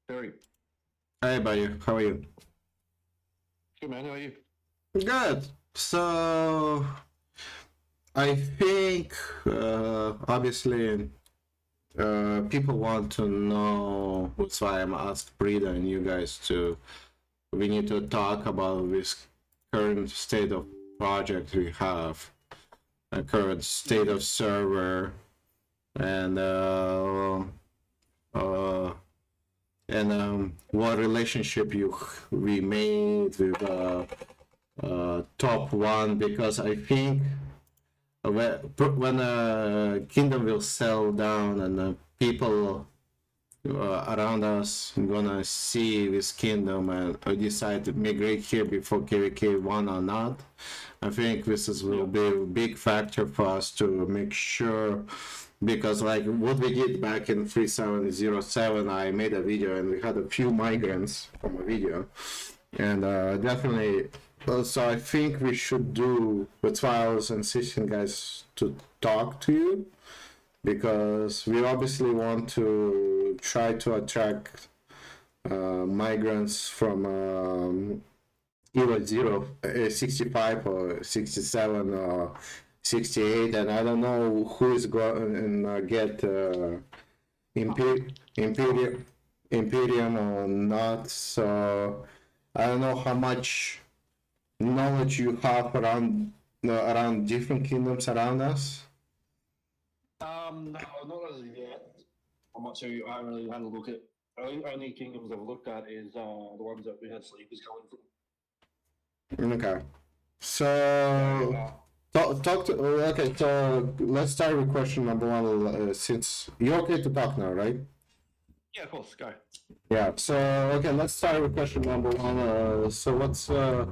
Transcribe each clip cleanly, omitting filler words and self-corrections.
Very Hey, buddy, how are you? good, man. How are you? Good. So, I think obviously people want to know. That's why I'm asked Brida and you guys to. We need to talk about this current state of project we have, a current state of server, and uh, what relationship we made with top one, because I think when a kingdom will settle down and people around us gonna see this kingdom and decide to migrate here before KVK one or not, I think this will be a big factor for us to make sure, because like what we did back in 3707, I made a video and we had a few migrants from a video, and definitely. So I think we should do. That's why I was insisting, guys, to talk to you, because we obviously want to try to attract migrants from either 65 or 67 or 68, and I don't know who is going to get Imperium, Imperium or not. So I don't know how much knowledge you have around different kingdoms around us. No, not as of yet. I'm not sure. I haven't really had a look at. Only kingdoms I've looked at is the ones that we had sleepers going from. Okay. So, So, talk to. Okay, so let's start with question number one. Since you're okay to talk now, right? yeah, of course, go. Yeah. So, okay, let's start with question number one. So, what's the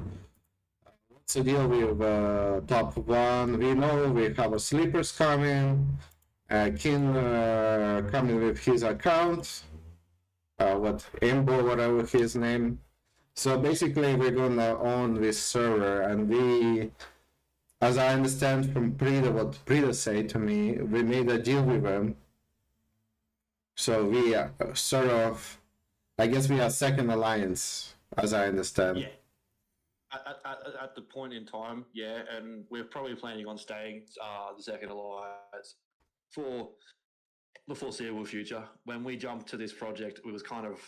deal with top one? We know we have a sleepers coming. Kin coming with his account. What Imbo, whatever his name. So basically, we're gonna own this server, and we, as I understand from Prida, what Prida said to me, we made a deal with them. So we sort of, I guess we are second alliance, as I understand. Yeah. At the point in time, yeah, and we're probably planning on staying the second alliance for the foreseeable future. When we jumped to this project, it was kind of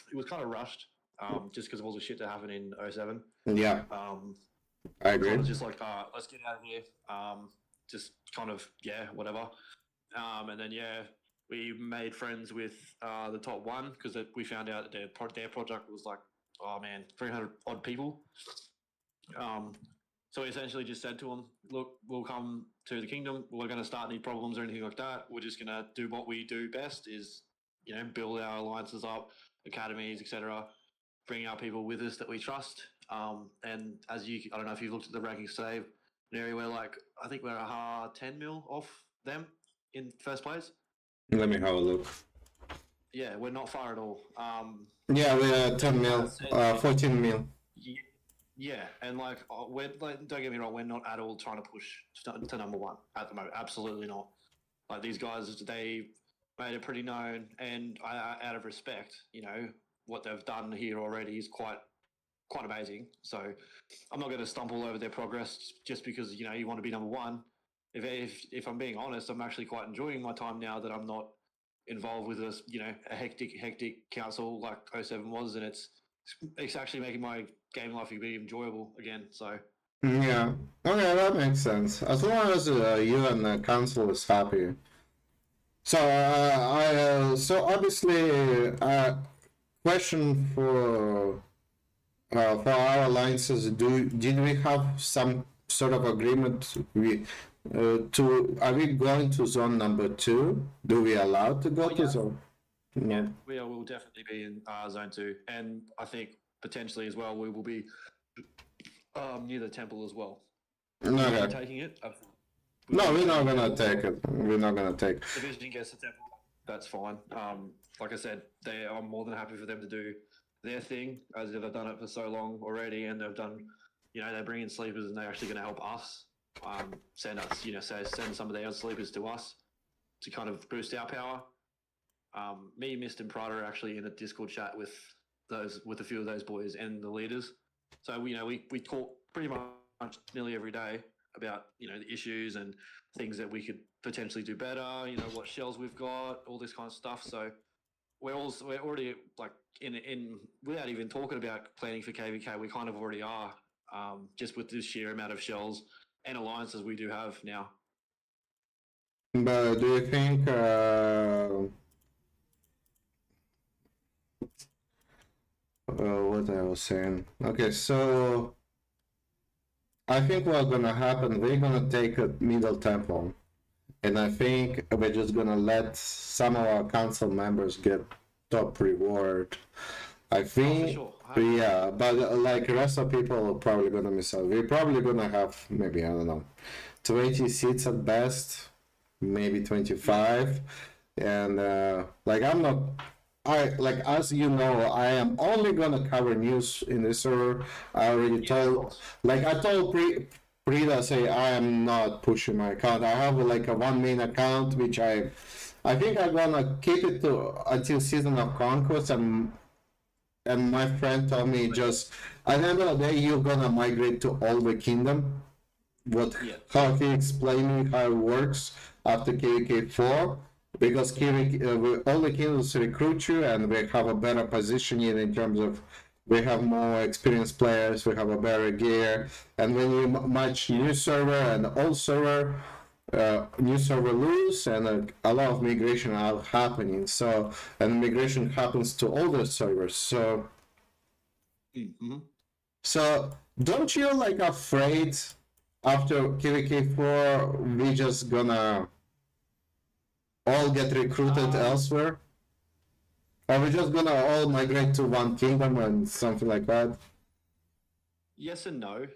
rushed, just because of all the shit that happened in '07. Yeah, Um, I we were kind agree. of just like, let's get out of here. Just kind of, yeah, whatever. And then, yeah, we made friends with the top one because we found out that their project was like, oh man, 300 odd people. Um, so we essentially just said to them, look, we'll come to the kingdom. We're going to start any problems or anything like that. We're just going to do what we do best is, build our alliances up, academies, etc., bring our people with us that we trust. And I don't know if you've looked at the rankings today, an area where I think we're 10 mil off them in first place. Let me have a look. Yeah, we're not far at all. Yeah, we are 10 With that mil, said, 14 mil. yeah, and we're don't get me wrong, we're not at all trying to push to number one at the moment. Absolutely not. Like these guys, they made it pretty known, and out of respect, what they've done here already is quite amazing. So I'm not going to stumble over their progress just because you want to be number one. If I'm being honest, I'm actually quite enjoying my time now that I'm not involved with a hectic council like '07 was, and it's actually making my game life a bit enjoyable again. So Yeah. Okay, that makes sense. As long as you and the council is happy. So so obviously, question for our alliances. Did we have some sort of agreement? Are we going to zone number two? Do we allow to go to yeah, zone? No. we will definitely be in zone two, and I think potentially as well we will be near the temple as well. Will we be Okay. taking it? Will we No, be we're not taking gonna temple? take it. We're not gonna take. Division gets the temple. That's fine. Like I said, I'm more than happy for them to do their thing as they've done it for so long already, and they've done. They bring in sleepers, and they're actually going to help us. Send us, send some of their sleepers to us to kind of boost our power. Me, Mist, and Prada are actually in a Discord chat with a few of those boys and the leaders. So we talk pretty much nearly every day about the issues and things that we could potentially do better. What shells we've got, all this kind of stuff. So we're already like in without even talking about planning for KVK, we kind of already are, just with the sheer amount of shells and alliances we do have now. But do you think what I was saying? Okay, so I think what's gonna happen, we're gonna take a middle temple, and I think we're just gonna let some of our council members get top reward. I think, sure. yeah, but like the rest of people are probably gonna miss out. We're probably gonna have maybe, I don't know, 20 seats at best, maybe 25, and like I'm not. Like, as you know, I am only gonna cover news in this server. I already told, like I told Prida, say I am not pushing my account. I have like a one main account which I think I'm gonna keep it to until Season of Conquest, and my friend told me just at the end of the day you're gonna migrate to all the kingdom. How he explained me how it works after KVK4, because all the kingdoms recruit you and we have a better positioning in terms of we have more experienced players, we have a better gear, and when you match new server and old server, new server lose, and a lot of migration are happening. So, and migration happens to older servers. So, so don't you like afraid after KVK4 we just gonna all get recruited elsewhere? Are we just gonna all migrate to one kingdom and something like that? Yes and no.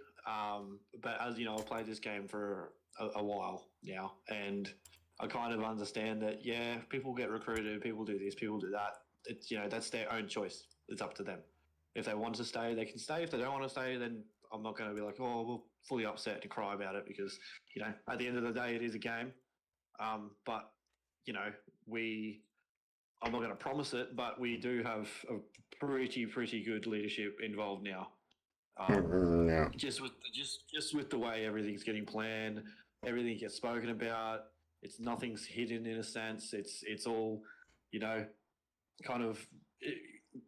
But as you know, I've played this game for a while now, and I kind of understand that, yeah, people get recruited, people do this, people do that. It's, that's their own choice. It's up to them. If they want to stay, they can stay. If they don't want to stay, then I'm not going to be like, oh, we're fully upset and cry about it, because, at the end of the day, it is a game. But, I'm not going to promise it, but we do have a pretty good leadership involved now. Yeah. Just with the way everything's getting planned, everything gets spoken about. Nothing's hidden in a sense. It's all, kind of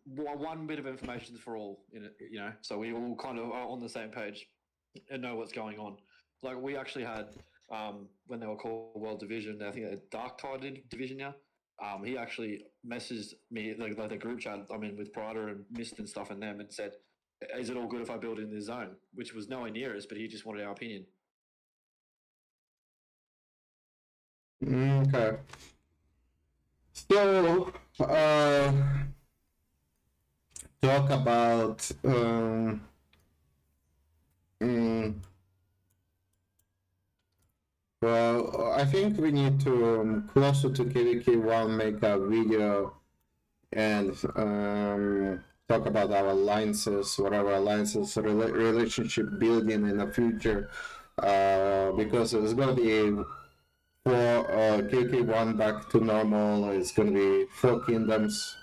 one bit of information for all in it. So we all kind of are on the same page and know what's going on. Like we actually had when they were called World Division, I think they're Dark Tide Division now. He actually messaged me like the group chat I'm in with Prada and Mist and stuff and them, and said, is it all good if I build in this zone? Which was nowhere near us, but he just wanted our opinion. Okay. So, talk about well, I think we need to closer to KVK1 make a video and talk about our alliances, whatever alliances, relationship building in the future, because it's gonna be for KK1 back to normal. It's gonna be 4 kingdoms.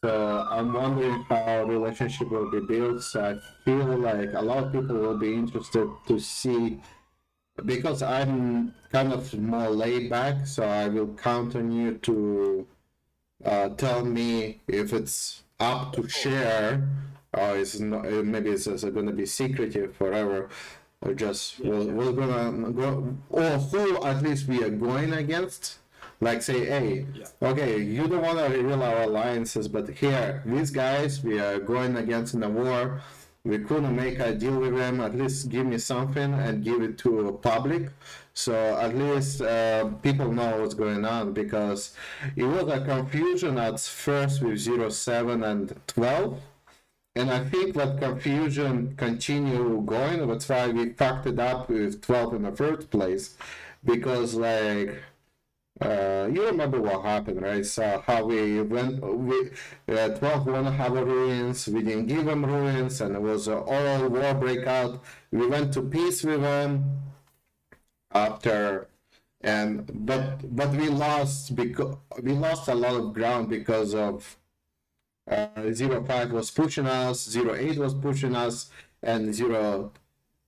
So I'm wondering how relationship will be built. So I feel like a lot of people will be interested to see, because I'm kind of more laid back. So I will count on you to tell me if it's up to share, or it's not. Maybe it's going to be secretive forever, or just we're gonna go, or who at least we are going against. Like say, hey, okay, you don't want to reveal our alliances, but here, these guys we are going against in a war. We couldn't make a deal with them. At least give me something and give it to public, so at least people know what's going on. Because it was a confusion at first with 07 and 12, and I think that confusion continue going. That's why we fucked it up with 12 in the first place, because like. You remember what happened, right? So how we 12 want to have ruins, we didn't give them ruins, and it was an all war breakout. We went to peace with them after But we lost because we lost a lot of ground because of 05 was pushing us, 08 was pushing us, and 0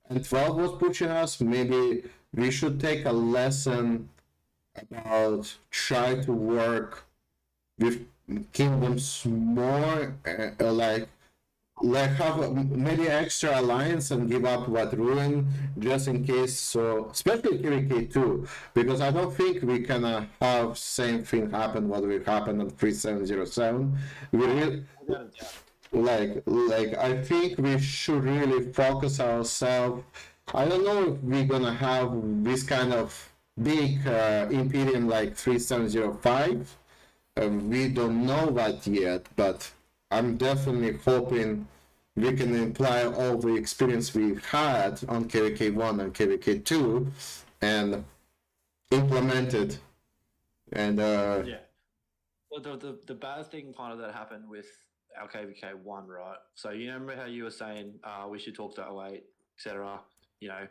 and 12 was pushing us. Maybe we should take a lesson about try to work with kingdoms more, like have maybe extra alliance and give up what ruin just in case. So especially KVK2, because I don't think we can have same thing happen what will happen on 3707. We really like I think we should really focus ourselves. I don't know if we're gonna have this kind of big Imperium like 3705. We don't know that yet, but I'm definitely hoping we can apply all the experience we've had on KVK1 and KVK2 and implement it. And yeah. Well, the bad thing kind of that happened with our KVK1, right? So you remember how you were saying we should talk to 08, etc. You know,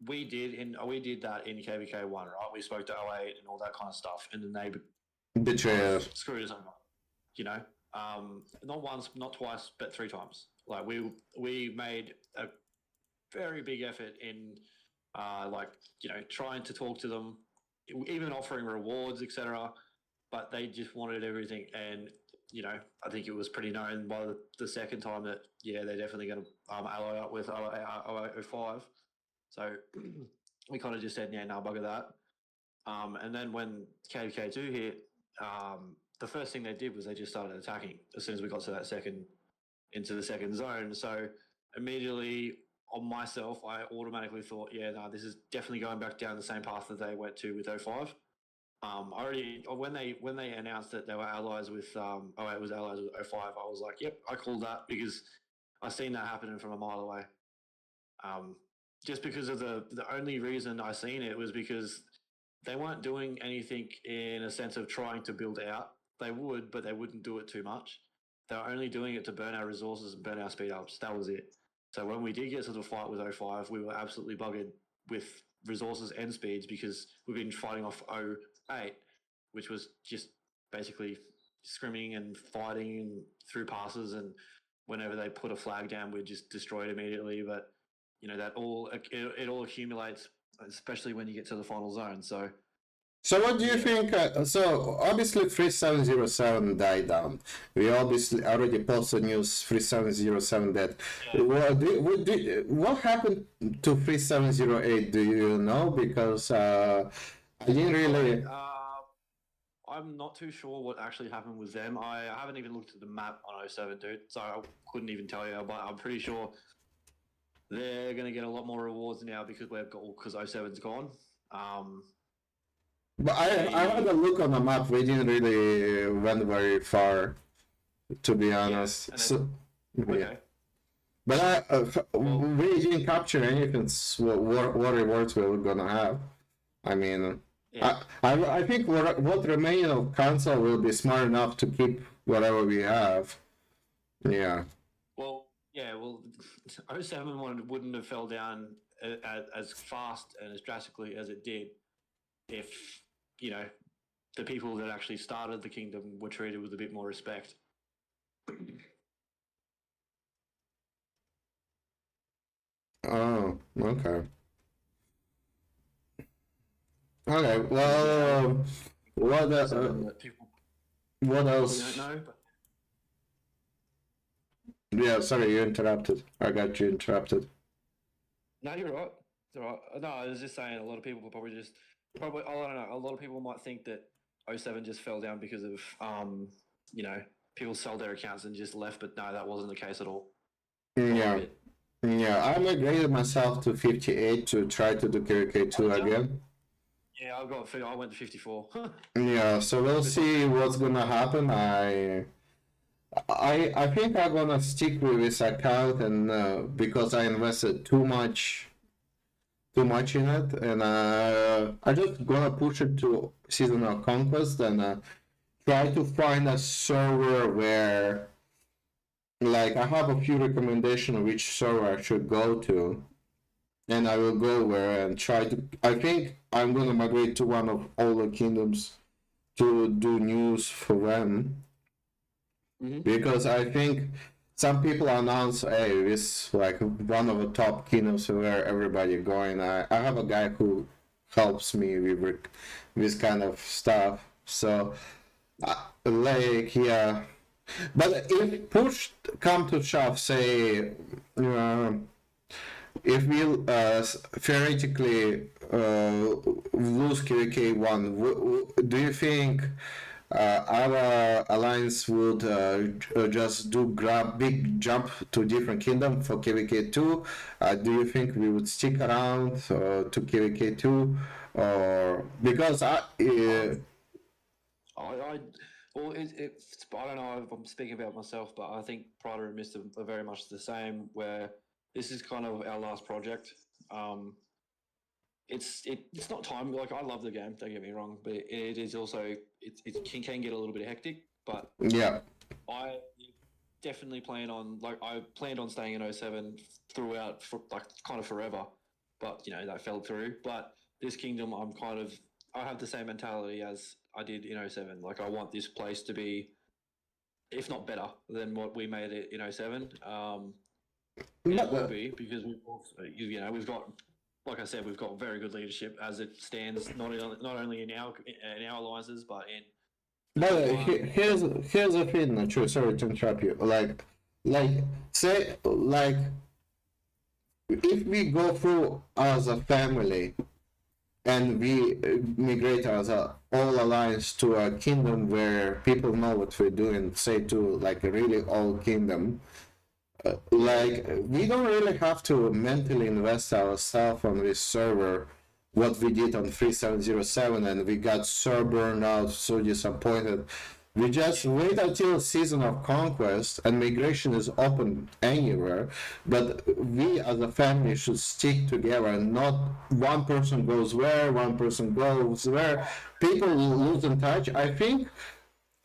we did that in KVK1, right? We spoke to 08 and all that kind of stuff, and then they betrayal. screwed us over. You know, not once, not twice, but 3 times. Like we made a very big effort in trying to talk to them, even offering rewards, etc. But they just wanted everything, and I think it was pretty known by the second time that they're definitely going to ally up with 0805. So we kind of just said, no, bugger that. And then when KVK2 hit, the first thing they did was they just started attacking as soon as we got to into the second zone. So immediately on myself, I automatically thought, this is definitely going back down the same path that they went to with 05. When they announced that they were allies with 08 was allies with 05, I was like, yep, I called that because I seen that happening from a mile away. Just because of the only reason I seen it was because they weren't doing anything in a sense of trying to build out. They would, but they wouldn't do it too much. They were only doing it to burn our resources and burn our speed ups. That was it. So when we did get to the fight with 05, we were absolutely buggered with resources and speeds because we've been fighting off 08, which was just basically scrimming and fighting and through passes, and whenever they put a flag down, we'd just destroy it immediately. But that it all accumulates, especially when you get to the final zone. So what do you think? So obviously 3707 died down. We obviously already posted news 3707 dead. What happened to 3708? Do you know? Because I didn't really. I'm not too sure what actually happened with them. I haven't even looked at the map on 07, dude. So I couldn't even tell you. But I'm pretty sure they're going to get a lot more rewards now because 07's gone. But I had a look on the map. We didn't really went very far, to be honest. Okay. But we didn't capture anything. What rewards we're gonna have? I mean, I think what remains of console will be smart enough to keep whatever we have. Yeah. Well, 07 wouldn't have fell down as fast and as drastically as it did if the people that actually started the kingdom were treated with a bit more respect. Oh, okay. Okay, well, what else? What else? Don't know, but... Yeah, sorry, you interrupted. I got you interrupted. No, you're right. It's all right. No, I was just saying a lot of people will probably I don't know, a lot of people might think that 07 just fell down because of, people sold their accounts and just left, but no, that wasn't the case at all. Yeah. Yeah, I migrated myself to 58 to try to do KVK2 again. Yeah, I went to 54. Yeah, so we'll see what's gonna happen. I think I'm gonna stick with this account, and because I invested too much in it, and I just gonna push it to seasonal conquest and try to find a server where, like, I have a few recommendations which server I should go to, and I will go there and try to. I think I'm gonna migrate to one of all the kingdoms to do news for them, because I think some people announce, hey, this like one of the top kingdoms where everybody going. I have a guy who helps me with this kind of stuff. So, like, yeah. But if push come to shove, say, if we theoretically lose KVK1, do you think our alliance would just do big jump to different kingdom for KVK2? Do you think we would stick around to KVK2, or because I well, I don't know if I'm speaking about myself, but I think Prada and Mister are very much the same. Where this is kind of our last project. It's not time. Like, I love the game. Don't get me wrong, but it is also it can get a little bit hectic. But yeah, I definitely plan on, like, I planned on staying in 07 throughout for like kind of forever, but that fell through. But this kingdom, I have the same mentality as I did in 07. Like, I want this place to be, if not better than what we made it in 07. And it will be, because we've got, like I said, we've got very good leadership as it stands, not only in our alliances, but in. but here's the thing, Nacho. Sorry to interrupt you. Like say like if we go through as a family and we migrate as a all alliance to a kingdom where people know what we're doing, say to like a really old kingdom, like we don't really have to mentally invest ourselves on this server what we did on 3707, and we got so burned out, so disappointed. We just wait until season of conquest and migration is open anywhere, but we as a family should stick together and not one person goes where, one person goes where. People lose in touch. I think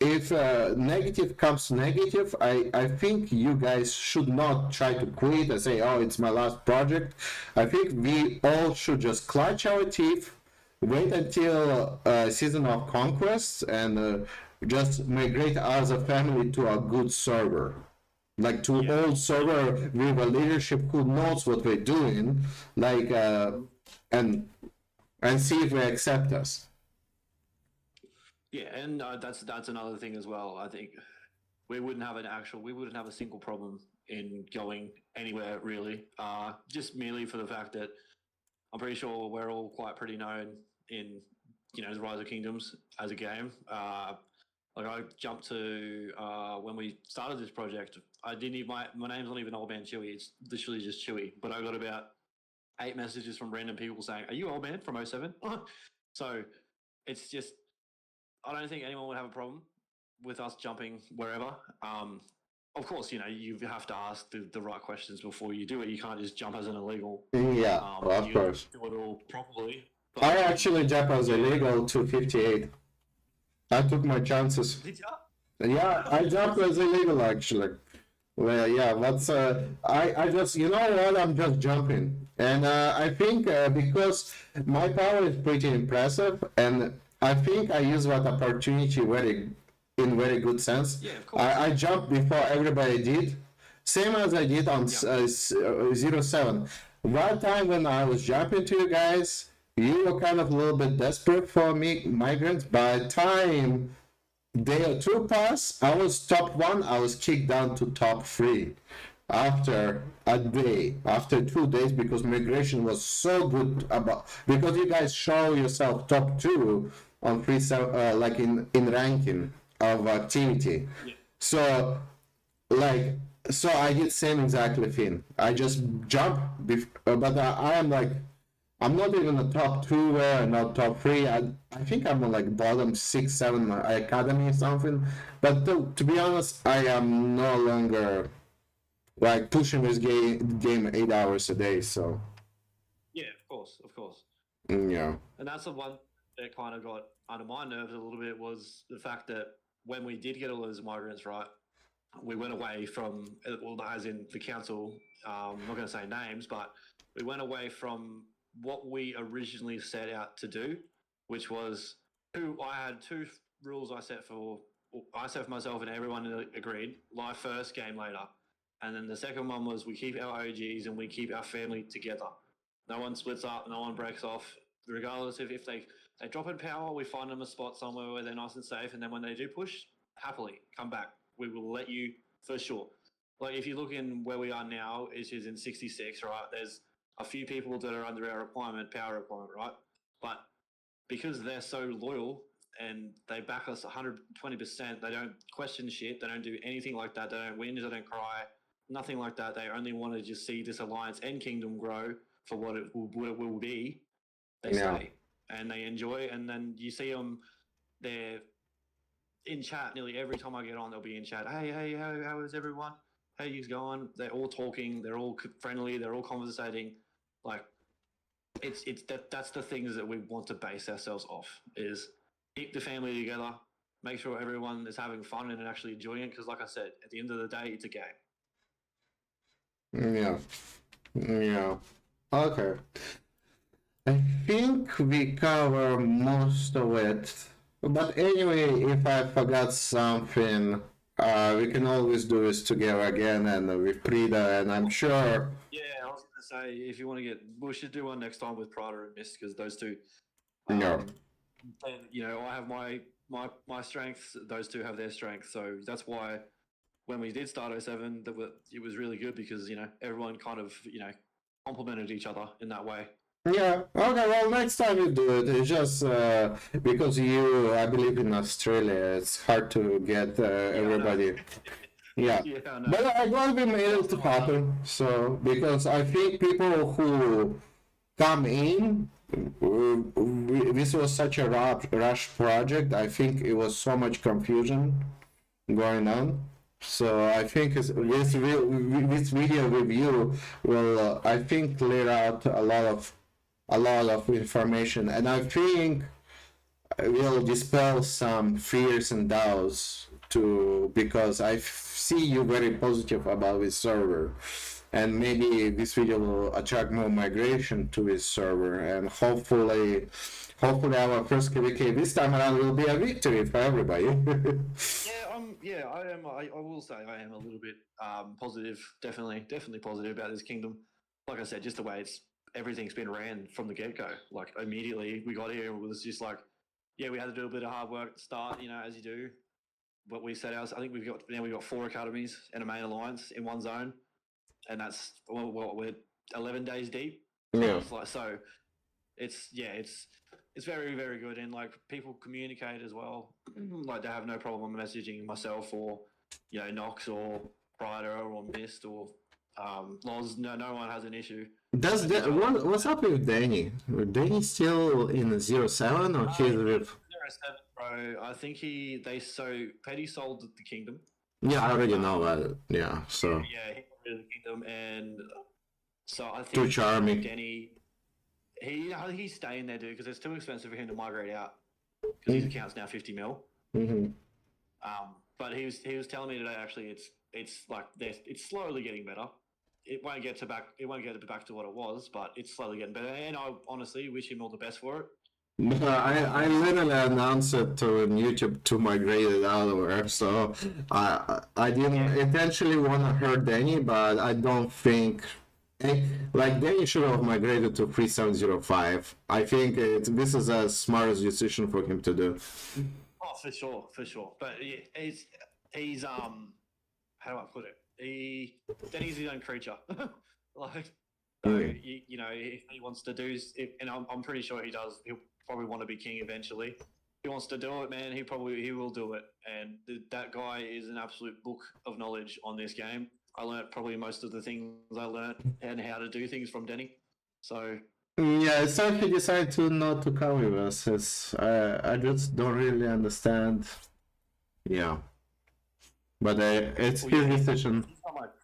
if negative comes negative, I think you guys should not try to quit and say, oh, it's my last project. I think we all should just clutch our teeth, wait until season of conquest, and just migrate as a family to a good server. Like to old server with a leadership who knows what we're doing, like and see if they accept us. Yeah, and that's another thing as well. I think we wouldn't have a single problem in going anywhere really. Just merely for the fact that I'm pretty sure we're all quite pretty known in the Rise of Kingdoms as a game. Like, I jumped to when we started this project. I didn't even my name's not even oldmanchewy. It's literally just Chewy. But I got about 8 messages from random people saying, "Are you old man from 07?" So it's just, I don't think anyone would have a problem with us jumping wherever. Of course, you have to ask the right questions before you do it. You can't just jump as an illegal. Yeah, well, of course. Do it all properly. But I actually jumped as illegal to 58. I took my chances. Did you? Yeah, I jumped as illegal actually. Well, yeah, that's I just, you know what, I'm just jumping, and I think because my power is pretty impressive, and I think I use that opportunity very good sense. Yeah, of course. I jumped before everybody did, same as I did on 07. One time when I was jumping to you guys, you were kind of a little bit desperate for me, migrants. By the time day or two passed, I was top 1, I was kicked down to top 3 after a day, after 2 days, because migration was so good, because you guys show yourself top 2 on free like in ranking of activity. Yeah. So like, so I did same exactly thing. I just jump, but I am like, I'm not even the top 2 not top 3. I think I'm on like bottom 6, 7 academy or something. But to be honest, I am no longer like pushing this game 8 hours a day. So Yeah, of course, of course. yeah. And that's the one that kind of got under my nerves a little bit, was the fact that when we did get all those migrants, right, we went away from, well, as in the council. I'm not going to say names, but we went away from what we originally set out to do, which was I had two rules I set for myself, and everyone agreed: life first, game later. And then the second one was we keep our OGs and we keep our family together. No one splits up, no one breaks off, regardless of if they drop in power. We find them a spot somewhere where they're nice and safe, and then when they do push, happily come back. We will let you for sure. Like if you look in where we are now, which is in 66, right? There's a few people that are under our power requirement, right? But because they're so loyal and they back us 120%, they don't question shit. They don't do anything like that. They don't whinge. They don't cry. Nothing like that. They only want to just see this alliance and kingdom grow for what it will be. They stay and they enjoy. And then you see them, they're in chat nearly every time I get on. They'll be in chat. Hey, how is everyone? Hey, you going? They're all talking. They're all friendly. They're all conversating. Like that's the things that we want to base ourselves off: is keep the family together, make sure everyone is having fun and actually enjoying it. Because, like I said, at the end of the day, it's a game. Yeah. Okay. I think we cover most of it. But anyway, if I forgot something, we can always do this together again and with Prida, and I'm sure. Yeah, I was going to say, if you want to we should do one next time with Prada and Mist, because those two. No. And, I have my strengths, those two have their strengths. So that's why when we did start 07, it was really good because, everyone kind of, complemented each other in that way. Yeah, okay, well, next time you do it, it's just because I believe in Australia, it's hard to get everybody. Yeah, but I'm glad we made it to happen. So, because I think people who come in, this was such a rush project. I think it was so much confusion going on. So I think this video review will, I think, clear out a lot of information, and I think will dispel some fears and doubts too, because I see you very positive about this server, and maybe this video will attract more migration to this server, and hopefully our first KVK this time around will be a victory for everybody. I am. I will say I am a little bit positive, definitely positive about this kingdom. Like I said, just the way everything's been ran from the get-go. Like immediately we got here, it was just like, we had to do a bit of hard work at the start, as you do. But we set ours. I think we've got 4 academies and a main alliance in one zone, and that's we're 11 days deep. Yeah. It's very, very good, and like people communicate as well. Like they have no problem messaging myself or Nox or Prida or Mist or Loz. No one has an issue. What's up with Danny? Danny still in 07 or he's with 07, bro? I think Petty sold the kingdom. Yeah, I already know about it. Yeah, so he got rid of the kingdom, and so I think too charming. Danny. He's staying there, dude, because it's too expensive for him to migrate out. Because his account's now 50 mil. Mm-hmm. But he was telling me today actually it's like it's slowly getting better. It won't get back to what it was, but it's slowly getting better. And I honestly wish him all the best for it. No, I literally announced it to YouTube to migrate it out of there. So I didn't intentionally want to hurt Danny, but I don't think. Like Danny should have migrated to 3705. I think this is a smartest decision for him to do. Oh, for sure. But he's how do I put it? Danny's his own creature. Like, if he wants to do, and I'm pretty sure he does. He'll probably want to be king eventually. If he wants to do it, man. He will do it. And that guy is an absolute book of knowledge on this game. I learned probably most of the things I learned and how to do things from Denny. So so he decided to not to come with us. I just don't really understand. Yeah, but it's his decision. He's got like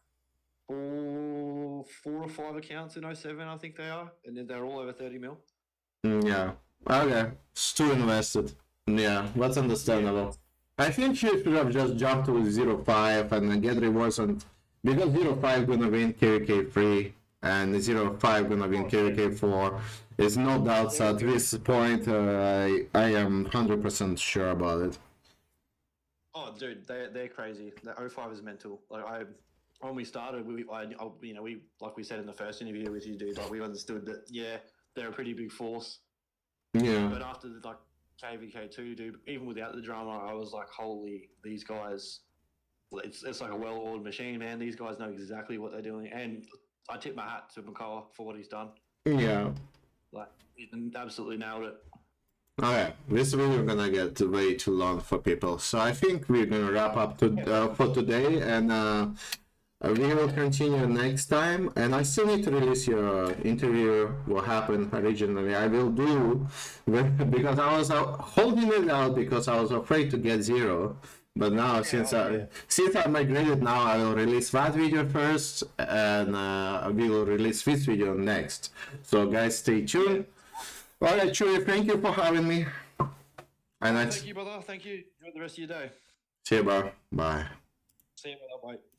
4 or 5 accounts in 07, I think they are, and then they're all over 30 mil. Yeah. Okay. It's too invested. Yeah, that's understandable. I think you should have just jumped to 0-5 and get rewards on, because 0-5 gonna win KVK 3 and 0-5 gonna win KVK 4. There's no doubts at this point. I am 100% sure about it. Oh, dude, they're crazy. The 05 is mental. Like when we started, we like we said in the first interview with you, dude. Like we understood that, yeah, they're a pretty big force. Yeah. But after like KVK2, dude, even without the drama, I was like, holy, these guys. It's like a well-oiled machine, man. These guys know exactly what they're doing, and I tip my hat to McCullough for what he's done. Yeah. Like he absolutely nailed it. Okay, this video gonna get way too long for people, so I think we're gonna wrap up for today, and we will continue next time. And I still need to release your interview. What happened originally? I will do because I was holding it out because I was afraid to get 0. But now, since I migrated, now I will release that video first, and we will release this video next. So guys, stay tuned. All right, Chewy, thank you for having me. And thank you, brother. Thank you. Enjoy the rest of your day. See you, bro. Bye. See you, brother. Bye.